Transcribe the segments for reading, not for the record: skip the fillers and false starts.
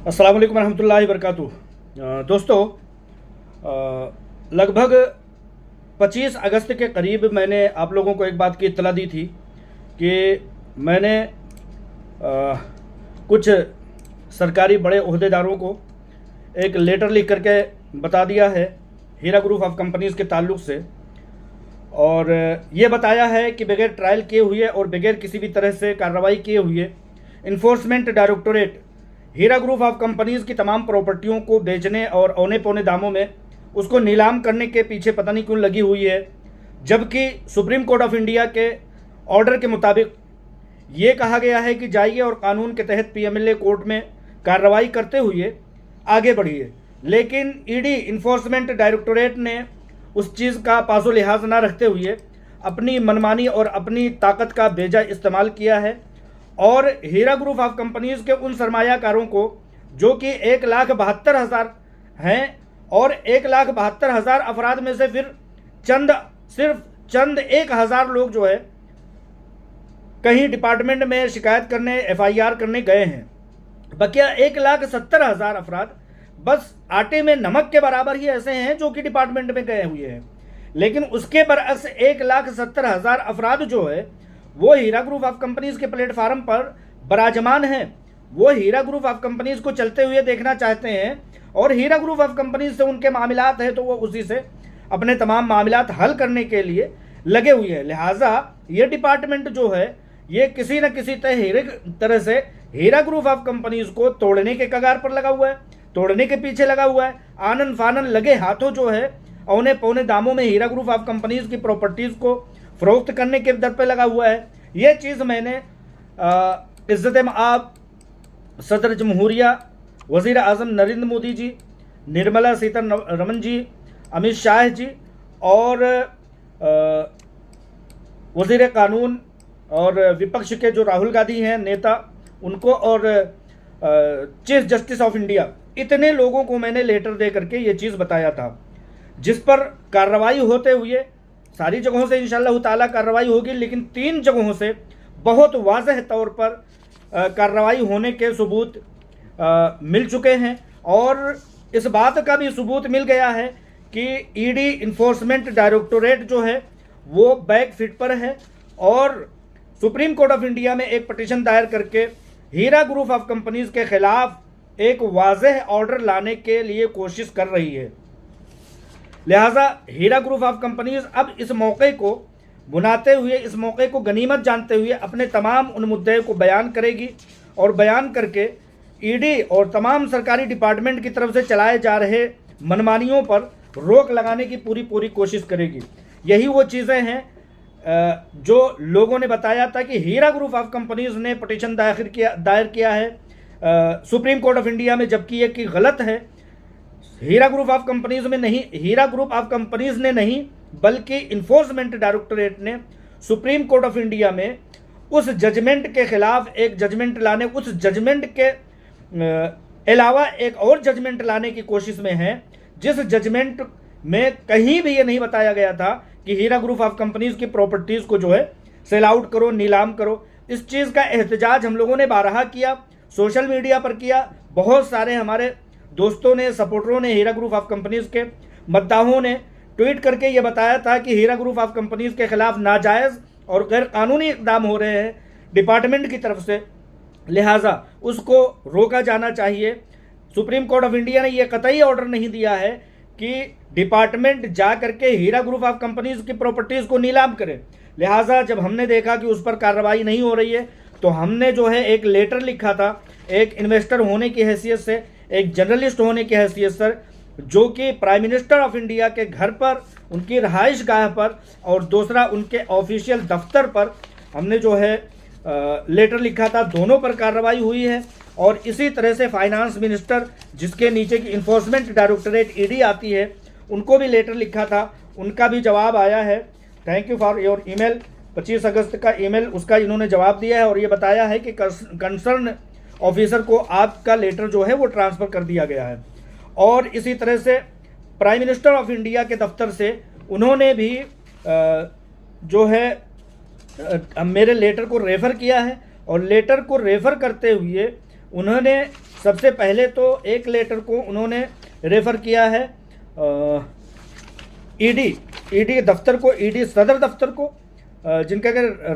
अस्सलाम वालेकुम रहमतुल्लाहि वबरकातुहू। दोस्तों, लगभग 25 अगस्त के करीब मैंने आप लोगों को एक बात की इत्तला दी थी कि मैंने कुछ सरकारी बड़े ओहदेदारों को एक लेटर लिख करके बता दिया है हीरा ग्रुप ऑफ कंपनीज़ के ताल्लुक़ से, और ये बताया है कि बगैर ट्रायल किए हुए और बगैर किसी भी तरह से कार्रवाई किए हुए Enforcement Directorate Heera group of companies की तमाम प्रॉपर्टियों को बेचने और औने पौने दामों में उसको नीलाम करने के पीछे पता नहीं क्यों लगी हुई है, जबकि सुप्रीम कोर्ट ऑफ इंडिया के ऑर्डर के मुताबिक ये कहा गया है कि जाइए और कानून के तहत पीएमएलए कोर्ट में कार्रवाई करते हुए आगे बढ़िए। लेकिन ईडी इन्फोर्समेंट डायरेक्टोरेट ने उस चीज़ का पासो लिहाज ना रखते हुए अपनी मनमानी और अपनी ताकत का बेजा इस्तेमाल किया है और हीरा ग्रुप ऑफ कंपनीज़ के उन सरमायाकारों को, जो कि 1,72,000 हैं, और 1,72,000 अफराद में से फिर सिर्फ चंद 1,000 लोग जो है कहीं डिपार्टमेंट में शिकायत करने, एफआईआर करने गए हैं। बकिया 1,70,000 अफराद बस आटे में नमक के बराबर ही ऐसे हैं जो कि डिपार्टमेंट में गए हुए हैं। लेकिन उसके बरअक्स 1,70,000 अफराद जो है वो हीरा ग्रुप ऑफ कंपनीज़ के प्लेटफार्म पर बराजमान हैं। वो हीरा ग्रुप ऑफ कंपनीज़ को चलते हुए देखना चाहते हैं और हीरा ग्रुप ऑफ कंपनीज़ से उनके मामलात हैं तो वो उसी से अपने तमाम मामलात हल करने के लिए लगे हुए हैं। लिहाजा ये डिपार्टमेंट जो है ये किसी न किसी तरह से हीरा ग्रुप ऑफ कंपनीज़ को तोड़ने के कगार पर लगा हुआ है, तोड़ने के पीछे लगा हुआ है। आनन फानन लगे हाथों जो है औने पौने दामों में हीरा ग्रुप ऑफ कंपनीज़ की प्रॉपर्टीज़ को फ़रोख्त करने के दर पे लगा हुआ है। ये चीज़ मैंने इज़्ज़त-ए-मआब सदर जमहूरिया, वज़ीर आज़म नरेंद्र मोदी जी, निर्मला सीतारमण जी, अमित शाह जी और वज़ीर कानून और विपक्ष के जो राहुल गांधी हैं नेता, उनको, और चीफ जस्टिस ऑफ इंडिया, इतने लोगों को मैंने लेटर दे करके ये चीज़ बताया था, जिस पर कार्रवाई होते हुए सारी जगहों से इंशाअल्लाह ताला कार्रवाई होगी, लेकिन 3 जगहों से बहुत वाज़ह तौर पर कार्रवाई होने के सबूत मिल चुके हैं। और इस बात का भी सबूत मिल गया है कि ईडी इन्फोर्समेंट डायरेक्टोरेट जो है वो बैक फीट पर है और सुप्रीम कोर्ट ऑफ इंडिया में एक पटिशन दायर करके हीरा ग्रुप ऑफ कंपनीज़ के खिलाफ एक वाज़ह ऑर्डर लाने के लिए कोशिश कर रही है। लिहाजा हीरा ग्रुप ऑफ कंपनीज़ अब इस मौके को बुनाते हुए, इस मौके को गनीमत जानते हुए अपने तमाम उन मुद्दे को बयान करेगी और बयान करके ईडी और तमाम सरकारी डिपार्टमेंट की तरफ से चलाए जा रहे मनमानियों पर रोक लगाने की पूरी कोशिश करेगी। यही वो चीज़ें हैं जो लोगों ने बताया था कि हीरा ग्रुप ऑफ कंपनीज़ ने पटिशन दायर किया है सुप्रीम कोर्ट ऑफ इंडिया में, जबकि ये कि गलत है। हीरा ग्रुप ऑफ कंपनीज़ में नहीं, हीरा ग्रुप ऑफ कंपनीज़ ने नहीं, बल्कि इन्फोर्समेंट डायरेक्टोरेट ने सुप्रीम कोर्ट ऑफ इंडिया में उस जजमेंट के खिलाफ एक जजमेंट लाने, उस जजमेंट के अलावा एक और जजमेंट लाने की कोशिश में है, जिस जजमेंट में कहीं भी ये नहीं बताया गया था कि हीरा ग्रुप ऑफ कंपनीज़ की प्रॉपर्टीज़ को जो है सेल आउट करो, नीलाम करो। इस चीज़ का एहतजाज हम लोगों ने बारहा किया, सोशल मीडिया पर किया। बहुत सारे हमारे दोस्तों ने, सपोर्टरों ने, हीरा ग्रुप ऑफ कंपनीज़ के मद्दाहों ने ट्वीट करके ये बताया था कि हीरा ग्रुप ऑफ कंपनीज़ के खिलाफ नाजायज़ और गैर कानूनी इक़दाम हो रहे हैं डिपार्टमेंट की तरफ से, लिहाजा उसको रोका जाना चाहिए। सुप्रीम कोर्ट ऑफ इंडिया ने यह कतई ऑर्डर नहीं दिया है कि डिपार्टमेंट जा करके हीरा ग्रुप ऑफ कंपनीज़ की प्रॉपर्टीज़ को नीलाम करे। लिहाजा जब हमने देखा कि उस पर कार्रवाई नहीं हो रही है तो हमने जो है एक लेटर लिखा था, एक इन्वेस्टर होने की हैसियत से, एक जर्नलिस्ट होने की हैसियत से, जो कि प्राइम मिनिस्टर ऑफ इंडिया के घर पर, उनकी रहाइश गाह पर, और दूसरा उनके ऑफिशियल दफ्तर पर हमने जो है लेटर लिखा था। दोनों पर कार्रवाई हुई है और इसी तरह से फाइनेंस मिनिस्टर, जिसके नीचे की इन्फोर्समेंट डायरेक्टोरेट ईडी आती है, उनको भी लेटर लिखा था, उनका भी जवाब आया है। Thank you for your email. 25 अगस्त का ईमेल, उसका इन्होंने जवाब दिया है और ये बताया है कि कंसर्न ऑफिसर को आपका लेटर जो है वो ट्रांसफ़र कर दिया गया है। और इसी तरह से प्राइम मिनिस्टर ऑफ इंडिया के दफ्तर से उन्होंने भी जो है मेरे लेटर को रेफ़र किया है और लेटर को रेफ़र करते हुए उन्होंने सबसे पहले तो एक लेटर को उन्होंने रेफर किया है ईडी दफ्तर को, ईडी सदर दफ्तर को, जिनका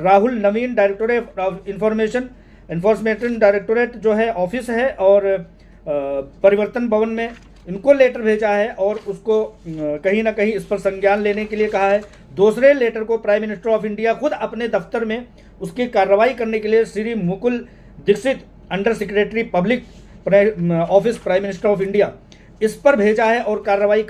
राहुल नवीन डायरेक्टोरेट ऑफ इन्फोर्समेंट डायरेक्टोरेट जो है ऑफिस है, और परिवर्तन भवन में इनको लेटर भेजा है और उसको कहीं ना कहीं इस पर संज्ञान लेने के लिए कहा है। दूसरे लेटर को प्राइम मिनिस्टर ऑफ इंडिया खुद अपने दफ्तर में उसकी कार्रवाई करने के लिए Shri Mukul Dikshit under secretary public office prime minister of India इस पर भेजा है और कार्रवाई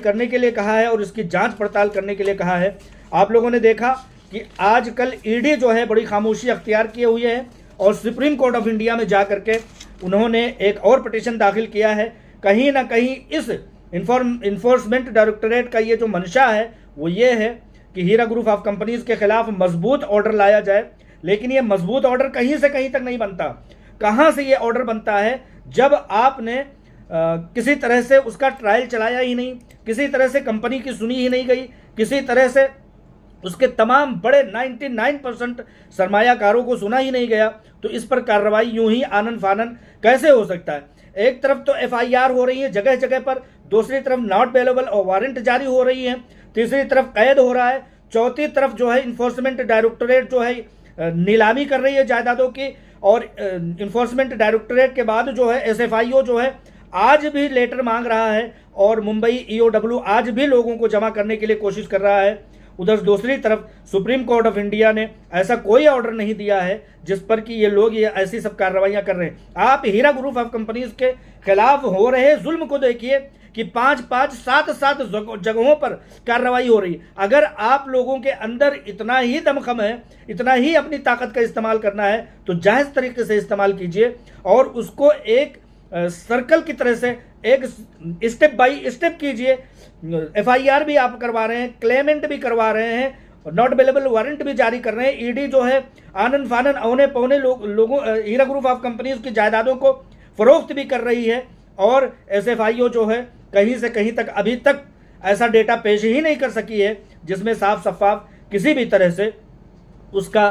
करने के लिए कहा है और इसकी जांच पड़ताल करने के लिए कहा है। आप लोगों ने देखा कि आजकल ईडी जो है बड़ी खामोशी अख्तियार किए हुए है और सुप्रीम कोर्ट ऑफ इंडिया में जा करके उन्होंने एक और पिटीशन दाखिल किया है। कहीं ना कहीं इस इन्फोर्समेंट डायरेक्टोरेट का ये जो मंशा है वो ये है कि हीरा ग्रुप ऑफ कंपनीज के खिलाफ मजबूत ऑर्डर लाया जाए, लेकिन ये मजबूत ऑर्डर कहीं से कहीं तक नहीं बनता। कहाँ से ये ऑर्डर बनता है जब आपने किसी तरह से उसका ट्रायल चलाया ही नहीं, किसी तरह से कंपनी की सुनी ही नहीं गई, किसी तरह से उसके तमाम बड़े 99% सरमायाकारों को सुना ही नहीं गया, तो इस पर कार्रवाई यूं ही आनन फानन कैसे हो सकता है। एक तरफ तो एफआईआर हो रही है जगह जगह पर, दूसरी तरफ नॉट बेलेबल और वारंट जारी हो रही है, तीसरी तरफ कैद हो रहा है, चौथी तरफ जो है इन्फोर्समेंट डायरेक्टोरेट जो है नीलामी कर रही है जायदादों की, और इन्फोर्समेंट डायरेक्टोरेट के बाद जो है एसएफआईओ जो है आज भी लेटर मांग रहा है और मुंबई ईओडब्ल्यू आज भी लोगों को जमा करने के लिए कोशिश कर रहा है। उधर दूसरी तरफ सुप्रीम कोर्ट ऑफ इंडिया ने ऐसा कोई ऑर्डर नहीं दिया है जिस पर कि ये लोग ये ऐसी सब कार्रवाइयां कर रहे हैं। आप हीरा ग्रुप ऑफ कंपनीज के खिलाफ हो रहे जुल्म को देखिए कि 5-5, 7-7 जगहों पर कार्रवाई हो रही है। अगर आप लोगों के अंदर इतना ही दमखम है, इतना ही अपनी ताकत का इस्तेमाल करना है, तो जायज़ तरीके से इस्तेमाल कीजिए और उसको एक सर्कल की तरह से एक स्टेप बाय स्टेप कीजिए। एफआईआर भी आप करवा रहे हैं, क्लेमेंट भी करवा रहे हैं, नॉट अवेलेबल वारंट भी जारी कर रहे हैं। ईडी जो है आनन फानन औने पौने लोगों हीरा ग्रुप ऑफ कंपनीज की जायदादों को फरोख्त भी कर रही है, और एसएफआईओ जो है कहीं से कहीं तक अभी तक ऐसा डेटा पेश ही नहीं कर सकी है जिसमें साफ शफाफ किसी भी तरह से उसका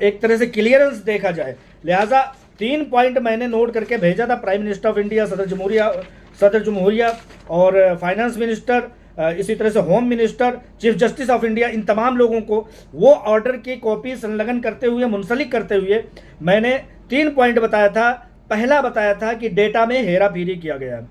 एक तरह से क्लियरेंस देखा जाए। लिहाजा 3 पॉइंट मैंने नोट करके भेजा था। प्राइम मिनिस्टर ऑफ इंडिया, सदर जमहूरिया और फाइनेंस मिनिस्टर, इसी तरह से home minister, chief justice of India, इन तमाम लोगों को वो ऑर्डर की कॉपी संलग्न करते हुए, मुंसलिक करते हुए मैंने 3 पॉइंट बताया था। पहला बताया था कि डेटा में हेरा फेरी किया गया है,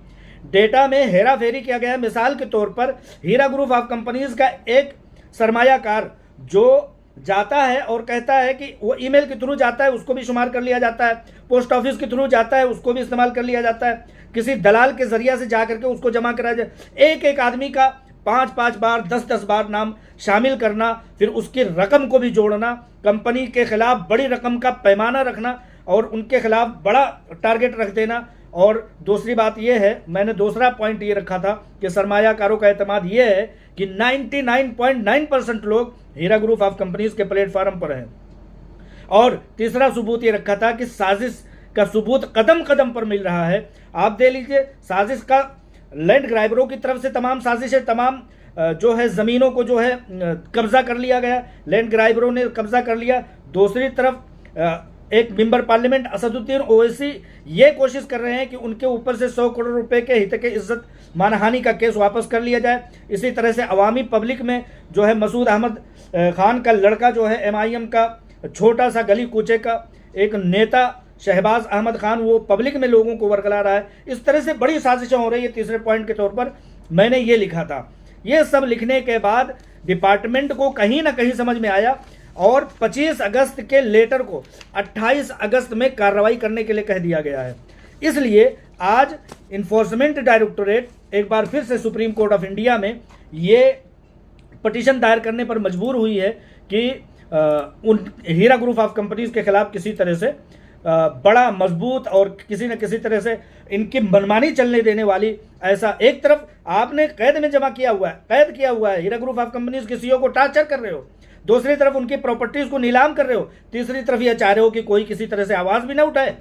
डेटा में हेरा फेरी किया गया है। मिसाल के तौर पर हीरा ग्रुप ऑफ कंपनीज का एक सरमायाकार जो जाता है और कहता है कि वो ईमेल के थ्रू जाता है, उसको भी शुमार कर लिया जाता है, पोस्ट ऑफिस के थ्रू जाता है, उसको भी इस्तेमाल कर लिया जाता है, किसी दलाल के जरिया से जा करके उसको जमा कराया जाए। एक एक आदमी का 5-5 बार, 10-10 बार नाम शामिल करना, फिर उसकी रकम को भी जोड़ना, कंपनी के खिलाफ बड़ी रकम का पैमाना रखना और उनके खिलाफ बड़ा टारगेट रख देना। और दूसरी बात यह है, मैंने दूसरा पॉइंट ये रखा था कि सरमायाकारों का एतमाद यह है कि 99.9% लोग हीरा ग्रुप ऑफ कंपनीज के प्लेटफॉर्म पर हैं। और तीसरा सबूत ये रखा था कि साजिश का सबूत कदम कदम पर मिल रहा है। आप देख लीजिए, साजिश का लैंड ग्राइबरों की तरफ से तमाम साजिशें, तमाम जो है ज़मीनों को जो है कब्जा कर लिया गया, लैंड ग्राइबरों ने कब्जा कर लिया। दूसरी तरफ एक मेंबर पार्लियामेंट असदुद्दीन ओवैसी ये कोशिश कर रहे हैं कि उनके ऊपर से 100 करोड़ रुपए के हित के इज्जत मानहानि का केस वापस कर लिया जाए। इसी तरह से अवामी पब्लिक में जो है मसूद अहमद खान का लड़का जो है MIM का छोटा सा गली कूचे का एक नेता शहबाज अहमद खान, वो पब्लिक में लोगों को वर्गला रहा है। इस तरह से बड़ी साजिशें हो रही है। तीसरे पॉइंट के तौर पर मैंने ये लिखा था। ये सब लिखने के बाद डिपार्टमेंट को कहीं ना कहीं समझ में आया और 25 अगस्त के लेटर को 28 अगस्त में कार्रवाई करने के लिए कह दिया गया है। इसलिए आज इन्फोर्समेंट डायरेक्टोरेट एक बार फिर से सुप्रीम कोर्ट ऑफ इंडिया में ये पिटीशन दायर करने पर मजबूर हुई है कि उन हीरा ग्रुप ऑफ कंपनीज के खिलाफ किसी तरह से बड़ा मजबूत और किसी न किसी तरह से इनकी मनमानी चलने देने वाली, ऐसा एक तरफ आपने कैद में जमा किया हुआ है, कैद किया हुआ है, हीरा ग्रुप ऑफ कंपनीज के CEO को टार्चर कर रहे हो, दूसरी तरफ उनकी प्रॉपर्टीज को नीलाम कर रहे हो, तीसरी तरफ यह चाह रहे हो कि कोई किसी तरह से आवाज़ भी ना उठाए।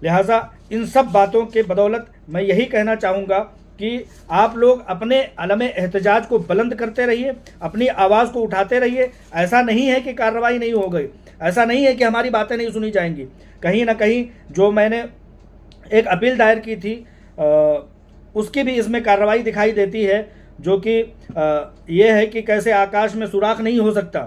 लिहाजा इन सब बातों के बदौलत मैं यही कहना चाहूँगा कि आप लोग अपने अलम एहतजाज को बुलंद करते रहिए, अपनी आवाज़ को उठाते रहिए। ऐसा नहीं है कि कार्रवाई नहीं हो गई, ऐसा नहीं है कि हमारी बातें नहीं सुनी जाएंगी। कहीं ना कहीं जो मैंने एक अपील दायर की थी उसकी भी इसमें कार्रवाई दिखाई देती है, जो कि ये है कि कैसे आकाश में सुराख नहीं हो सकता,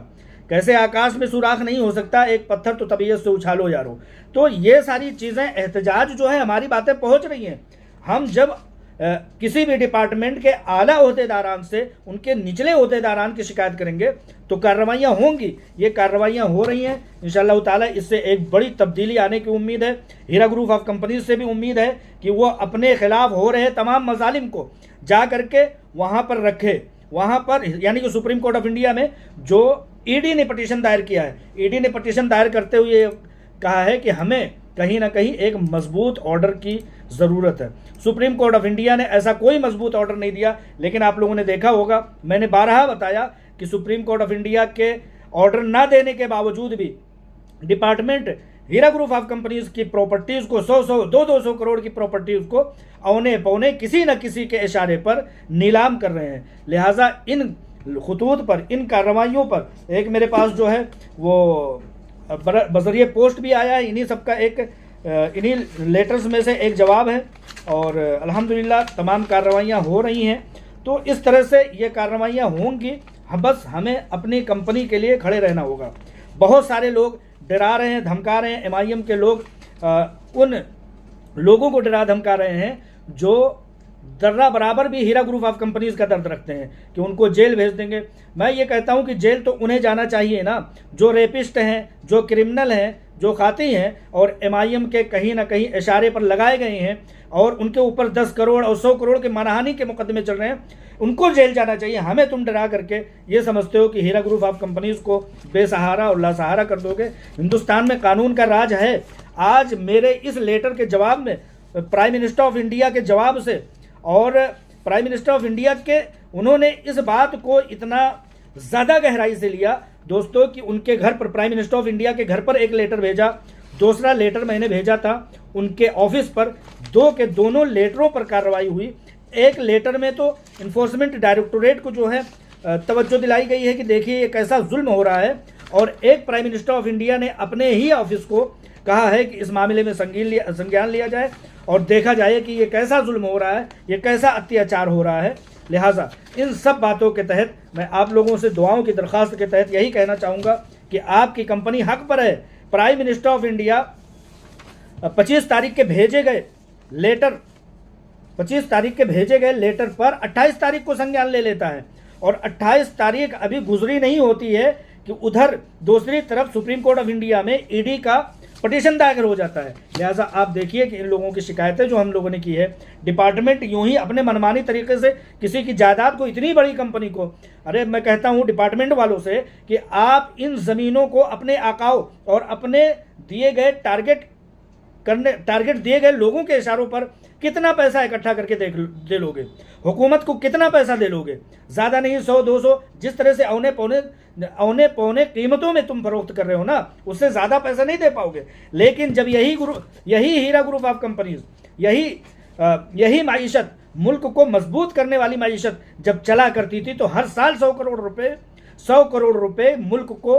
कैसे आकाश में सुराख नहीं हो सकता, एक पत्थर तो तबीयत से उछालो यारो। तो ये सारी चीज़ें, एहतजाज जो है, हमारी बातें पहुंच रही हैं। हम जब किसी भी डिपार्टमेंट के आला ओहदेदारान से उनके निचले ओहदेदारान की शिकायत करेंगे तो कार्रवाइयाँ होंगी। ये कार्रवाइयाँ हो रही हैं इंशाअल्लाह ताला। इससे एक बड़ी तब्दीली आने की उम्मीद है। हीरा ग्रुप ऑफ कंपनीज से भी उम्मीद है कि वो अपने खिलाफ हो रहे तमाम मजालिम को जा करके वहाँ पर रखे, वहाँ पर, यानी कि सुप्रीम कोर्ट ऑफ इंडिया में जो ईडी ने पटिशन दायर किया है, ईडी ने पटिशन दायर करते हुए कहा है कि हमें कहीं ना कहीं एक मजबूत ऑर्डर की ज़रूरत है। सुप्रीम कोर्ट ऑफ इंडिया ने ऐसा कोई मजबूत ऑर्डर नहीं दिया, लेकिन आप लोगों ने देखा होगा, मैंने बारहा बताया कि सुप्रीम कोर्ट ऑफ इंडिया के ऑर्डर ना देने के बावजूद भी department Heera group of companies की प्रॉपर्टीज़ को 100-200 करोड़ की प्रॉपर्टीज़ को औने पौने किसी न किसी के इशारे पर नीलाम कर रहे हैं। लिहाजा इन खतूत पर, इन कार्रवाइयों पर एक मेरे पास जो है वो बजरिए पोस्ट भी आया है। इन्हीं सबका एक, इन्हीं लेटर्स में से एक जवाब है और अल्हम्दुलिल्लाह तमाम कार्रवाइयाँ हो रही हैं। तो इस तरह से ये कार्रवाइयाँ होंगी, बस हमें अपनी कंपनी के लिए खड़े रहना होगा। बहुत सारे लोग डरा रहे हैं, धमका रहे हैं, MIM के लोग उन लोगों को डरा धमका रहे हैं जो दर्रा बराबर भी हीरा ग्रुप ऑफ कंपनीज का दर्द रखते हैं कि उनको जेल भेज देंगे। मैं ये कहता हूं कि जेल तो उन्हें जाना चाहिए ना जो रेपिस्ट हैं, जो क्रिमिनल हैं, जो खाती हैं और MIM के कहीं ना कहीं इशारे पर लगाए गए हैं और उनके ऊपर 10 करोड़ और 100 करोड़ के मानहानि के मुकदमे चल रहे हैं, उनको जेल जाना चाहिए। हमें तुम डरा करके ये समझते हो कि हीरा ग्रुप ऑफ कंपनीज को बेसहारा और लासहारा कर दोगे। हिंदुस्तान में कानून का राज है। आज मेरे इस लेटर के जवाब में प्राइम मिनिस्टर ऑफ इंडिया के जवाब से, और प्राइम मिनिस्टर ऑफ इंडिया के, उन्होंने इस बात को इतना ज़्यादा गहराई से लिया दोस्तों कि उनके घर पर, प्राइम मिनिस्टर ऑफ इंडिया के घर पर एक लेटर भेजा, दूसरा लेटर मैंने भेजा था उनके ऑफिस पर। दोनों लेटरों पर कार्रवाई हुई। एक लेटर में तो इन्फोर्समेंट डायरेक्टोरेट को जो है तवज्जो दिलाई गई है कि देखिए ये कैसा जुल्म हो रहा है, और एक प्राइम मिनिस्टर ऑफ इंडिया ने अपने ही ऑफिस को कहा है कि इस मामले में संज्ञान लिया जाए और देखा जाए कि ये कैसा जुल्म हो रहा है, ये कैसा अत्याचार हो रहा है। लिहाजा इन सब बातों के तहत मैं आप लोगों से दुआओं की दरख्वास्त के तहत यही कहना चाहूँगा कि आपकी कंपनी हक पर है। प्राइम मिनिस्टर ऑफ इंडिया 25 तारीख के भेजे गए लेटर, 25 तारीख के भेजे गए लेटर पर 28 तारीख को संज्ञान ले लेता है, और 28 तारीख अभी गुजरी नहीं होती है कि उधर दूसरी तरफ सुप्रीम कोर्ट ऑफ इंडिया में ईडी का पटिशन दायर हो जाता है। लिहाजा आप देखिए कि इन लोगों की शिकायतें जो हम लोगों ने की है, डिपार्टमेंट यूं ही अपने मनमानी तरीके से किसी की जायदाद को, इतनी बड़ी कंपनी को, अरे मैं कहता हूं डिपार्टमेंट वालों से कि आप इन ज़मीनों को अपने आकाओं और अपने दिए गए टारगेट दिए गए लोगों के इशारों पर कितना पैसा इकट्ठा करके दे लोगे, हुकूमत को कितना पैसा दे लोगे? ज़्यादा नहीं, 100-200, जिस तरह से औने पौने कीमतों में तुम फरोख्त कर रहे हो ना, उससे ज़्यादा पैसा नहीं दे पाओगे। लेकिन जब यही हीरा ग्रुप ऑफ कंपनीज, यही माईशत, मुल्क को मजबूत करने वाली माईशत जब चला करती थी तो हर साल 100 करोड़ रुपए मुल्क को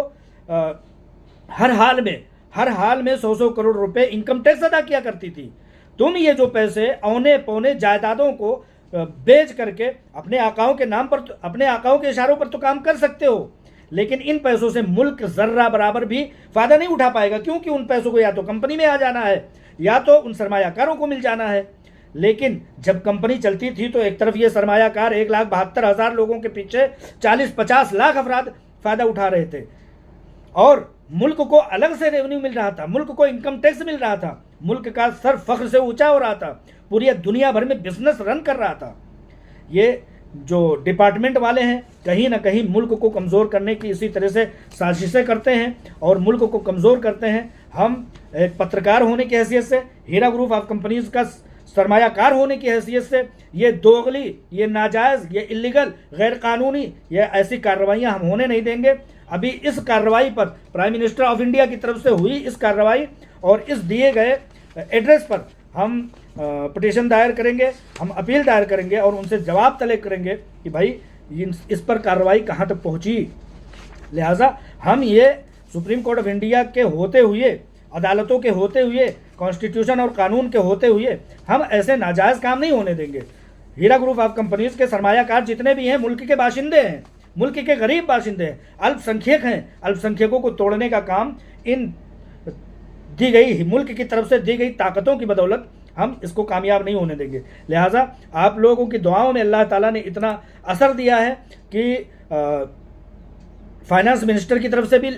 हर हाल में 100 करोड़ रुपए इनकम टैक्स अदा किया करती थी। तुम ये जो पैसे औने पौने जायदादों को बेच करके अपने आकाओं के नाम पर, अपने आकाओं के इशारों पर तो काम कर सकते हो, लेकिन इन पैसों से मुल्क जर्रा बराबर भी फायदा नहीं उठा पाएगा, क्योंकि उन पैसों को या तो कंपनी में आ जाना है या तो उन सरमायाकारों को मिल जाना है। लेकिन जब कंपनी चलती थी तो एक तरफ ये सरमायाकार 1,72,000 लोगों के पीछे 40-50 लाख अफराद फायदा उठा रहे थे, और मुल्क को अलग से रेवेन्यू मिल रहा था, मुल्क को इनकम टैक्स मिल रहा था, मुल्क का सर फख्र से ऊंचा हो रहा था, पूरी दुनिया भर में बिजनेस रन कर रहा था। ये जो डिपार्टमेंट वाले हैं कहीं ना कहीं मुल्क को कमज़ोर करने की इसी तरह से साजिशें करते हैं और मुल्क को कमज़ोर करते हैं। हम एक पत्रकार होने की हैसियत से, हीरा ग्रुप ऑफ कंपनीज का सरमायाकार होने की हैसियत से, ये दोगली, ये नाजायज़, ये इलीगल, गैर कानूनी, ये ऐसी कार्रवाइयाँ हम होने नहीं देंगे। अभी इस कार्रवाई पर प्राइम मिनिस्टर ऑफ इंडिया की तरफ से हुई इस कार्रवाई और इस दिए गए एड्रेस पर हम पिटीशन दायर करेंगे, हम अपील दायर करेंगे और उनसे जवाब तलब करेंगे कि भाई इस पर कार्रवाई कहाँ तक पहुँची। लिहाजा हम ये सुप्रीम कोर्ट ऑफ इंडिया के होते हुए, अदालतों के होते हुए, कॉन्स्टिट्यूशन और कानून के होते हुए हम ऐसे नाजायज़ काम नहीं होने देंगे। हीरा ग्रुप ऑफ कंपनीज के सरमायाकार जितने भी हैं मुल्क के बाशिंदे हैं, मुल्क के गरीब बाशिंदे हैं, अल्पसंख्यक हैं। अल्पसंख्यकों को तोड़ने का काम इन दी गई मुल्क की तरफ से दी गई ताकतों की बदौलत हम इसको कामयाब नहीं होने देंगे। लिहाजा आप लोगों की दुआओं में अल्लाह ताला ने इतना असर दिया है कि फाइनेंस मिनिस्टर की तरफ से भी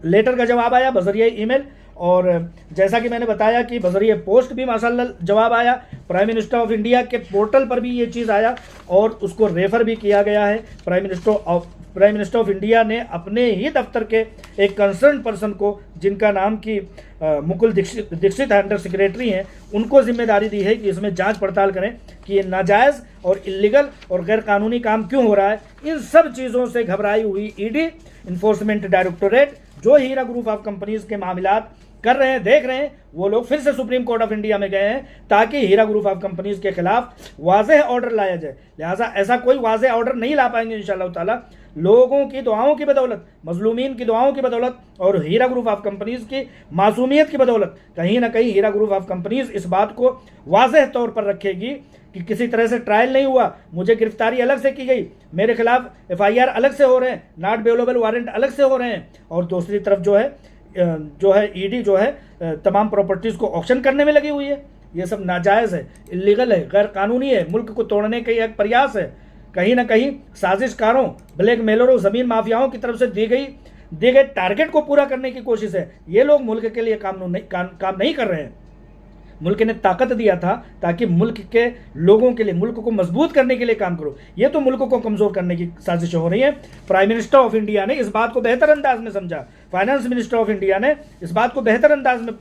लेटर का जवाब आया बजरिए ईमेल, और जैसा कि मैंने बताया कि बजरिए पोस्ट भी माशाल्लाह जवाब आया। प्राइम मिनिस्टर ऑफ इंडिया के पोर्टल पर भी ये चीज़ आया और उसको रेफर भी किया गया है। प्राइम मिनिस्टर ऑफ इंडिया ने अपने ही दफ्तर के एक कंसर्न पर्सन को, जिनका नाम कि मुकुल दीक्षित अंडर सेक्रेटरी हैं, उनको जिम्मेदारी दी है कि इसमें जांच पड़ताल करें कि ये नाजायज़ और इलीगल और गैर कानूनी काम क्यों हो रहा है। इन सब चीज़ों से घबराई हुई ईडी, इन्फोर्समेंट डायरेक्टोरेट, जो हीरा ग्रुप ऑफ कंपनीज के मामलात कर रहे हैं, देख रहे हैं, वो लोग फिर से सुप्रीम कोर्ट ऑफ इंडिया में गए हैं ताकि हीरा ग्रुप ऑफ कंपनीज के खिलाफ वाज़ेह ऑर्डर लाया जाए। लिहाजा ऐसा कोई वाज़ेह ऑर्डर नहीं ला पाएंगे इंशाअल्लाह ताला, लोगों की दुआओं की बदौलत, मजलूमीन की दुआओं की बदौलत और हीरा ग्रुप ऑफ कंपनीज की मासूमियत की बदौलत कहीं ना कहीं हीरा ग्रुप ऑफ कंपनीज इस बात को वाज़ेह तौर पर रखेगी कि किसी तरह से ट्रायल नहीं हुआ, मुझे गिरफ्तारी अलग से की गई, मेरे खिलाफ FIR अलग से हो रहे हैं, नॉट बेलेबल वारंट अलग से हो रहे हैं, और दूसरी तरफ जो है ईडी जो है तमाम प्रॉपर्टीज़ को ऑक्शन करने में लगी हुई है। ये सब नाजायज़ है, इलीगल है, गैर कानूनी है, मुल्क को तोड़ने का एक प्रयास है। कहीं ना कहीं साजिशकारों, ब्लैक मेलरों, ज़मीन माफियाओं की तरफ से दी गए टारगेट को पूरा करने की कोशिश है। ये लोग मुल्क के लिए काम नहीं कर रहे हैं। मुल्क ने ताकत दिया था ताकि मुल्क के लोगों के लिए, मुल्क को मजबूत करने के लिए काम करो। ये तो मुल्क को कमज़ोर करने की साजिश हो रही है। प्राइम मिनिस्टर ऑफ इंडिया ने इस बात को बेहतर अंदाज में समझा, फाइनेंस मिनिस्टर ऑफ इंडिया ने इस बात को बेहतर अंदाज में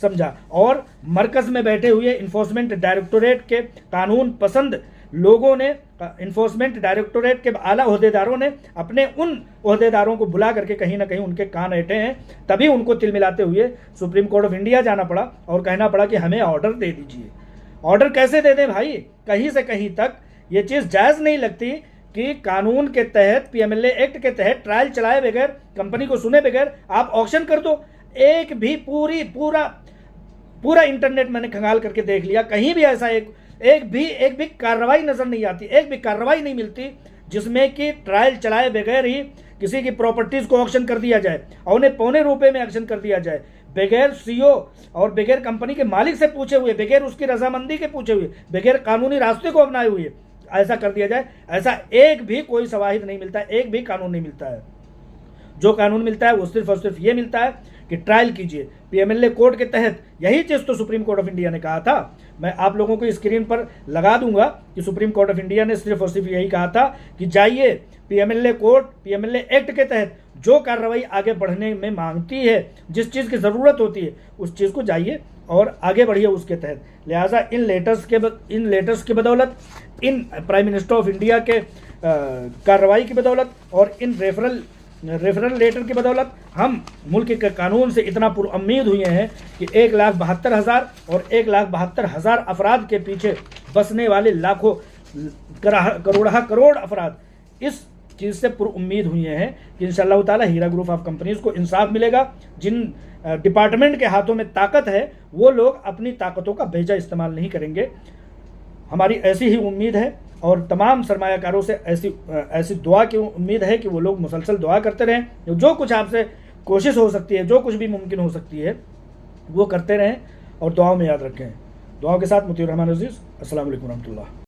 समझा, और मरकज़ में बैठे हुए इन्फोर्समेंट डायरेक्टोरेट के कानून पसंद लोगों ने, इन्फोर्समेंट डायरेक्टोरेट के आला ओहदेदारों ने अपने उन ओहदेदारों को बुला करके कहीं ना कहीं उनके कान ऐंठे हैं, तभी उनको तिल मिलाते हुए सुप्रीम कोर्ट ऑफ इंडिया जाना पड़ा और कहना पड़ा कि हमें ऑर्डर दे दीजिए। ऑर्डर कैसे दे दें भाई? कहीं से कहीं तक ये चीज़ जायज़ नहीं लगती कि कानून के तहत, PMLA एक्ट के तहत ट्रायल चलाए बगैर, कंपनी को सुने बगैर आप ऑक्शन कर दो। एक भी पूरा इंटरनेट मैंने खंगाल करके देख लिया, कहीं भी ऐसा एक भी कार्रवाई नजर नहीं आती, एक भी कार्रवाई नहीं मिलती जिसमें कि ट्रायल चलाए बगैर ही किसी की प्रॉपर्टीज को ऑक्शन कर दिया जाए और उन्हें पौने रुपए में ऑक्शन कर दिया जाए, बगैर CEO और बगैर कंपनी के मालिक से पूछे हुए, बगैर उसकी रजामंदी के पूछे हुए, बगैर कानूनी रास्ते को अपनाए हुए ऐसा कर दिया जाए। ऐसा एक भी कोई सवाहिद नहीं मिलता, एक भी कानून नहीं मिलता है। जो कानून मिलता है वो सिर्फ और सिर्फ ये मिलता है कि ट्रायल कीजिए। PMLA कोर्ट के तहत यही चीज़ तो सुप्रीम कोर्ट ऑफ इंडिया ने कहा था। मैं आप लोगों को स्क्रीन पर लगा दूंगा कि सुप्रीम कोर्ट ऑफ इंडिया ने सिर्फ और सिर्फ यही कहा था कि जाइए PMLA कोर्ट, PMLA एक्ट के तहत जो कार्रवाई आगे बढ़ने में मांगती है, जिस चीज़ की ज़रूरत होती है, उस चीज़ को जाइए और आगे बढ़िए उसके तहत। लिहाजा इन लेटर्स की बदौलत, इन प्राइम मिनिस्टर ऑफ इंडिया के कार्रवाई की बदौलत और इन रेफरल लेटर की बदौलत हम मुल्क के कानून से इतना पुरुम्मीद हुए हैं कि 1,72,000 और 1,72,000 अफराद के पीछे बसने वाले लाखों करोड़ अफराद इस चीज़ से पुरुम्मीद हुए हैं कि इंशाअल्लाह ताला हीरा ग्रुप ऑफ कंपनीज को इंसाफ मिलेगा। जिन डिपार्टमेंट के हाथों में ताकत है वो लोग अपनी ताकतों का बेजा इस्तेमाल नहीं करेंगे। हमारी ऐसी ही उम्मीद है और तमाम सरमायाकारों से ऐसी दुआ की उम्मीद है कि वो लोग मुसलसल दुआ करते रहें, जो कुछ आपसे कोशिश हो सकती है, जो कुछ भी मुमकिन हो सकती है वो करते रहें और दुआओं में याद रखें। दुआओं के साथ मुतीउर रहमान अजीज़, अस्सलाम वालेकुम रहमतुल्लाह।